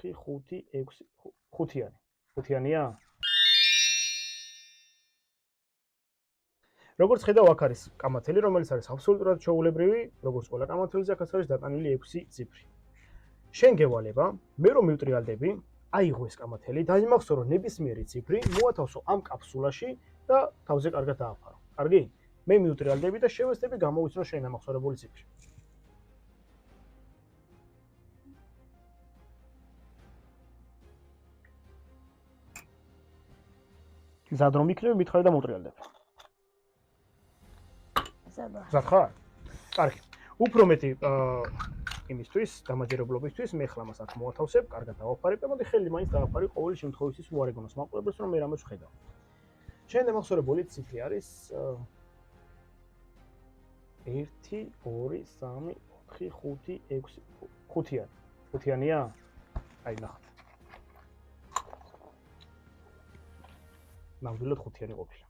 3, 4, 5, 6, ხუთიანი. ხუთიანია? როგორც ხედავ, აქ არის კამათელი, რომელიც არის აბსოლუტურად ჩვეულებრივი, როგორც ყველა კამათელზე, აქ არის დატანილი 6 ციფრი. შენ გევალება, მე რომ მივტრიალდები, აიღო ეს კამათელი, დაიმახსოვრო ნებისმიერი ციფრი, მოათავსო ამ კაფსულაში და თავზე კარგად დააფარო. კარგი? მე მივტრიალდები და შევეცდები გამოვიცნო შენ ამახსოვრებული ციფრი. მზად რომ იქნები, მითხარი და მოტრიალდებ. მზად ხარ? კარგი. უფრო მეტი იმისთვის, დამაჯერებლობისთვის, მე ხლა მას აქ მოათავსებ, კარგად დავაფარებ და მოდი ხელი მაინც დავაფარი ყოველი შემთხვევისთვის უარეგონოს მაყურებელს, რომ მე რამეს ვხედავ. შენ ამახსოვრებული ციფრი არის 1, 2, 3, 4, 5, 6, ხუთიანი. ხუთიანია? აი ნახეთ. ნამდვილად ხუთიანი ყოფილა.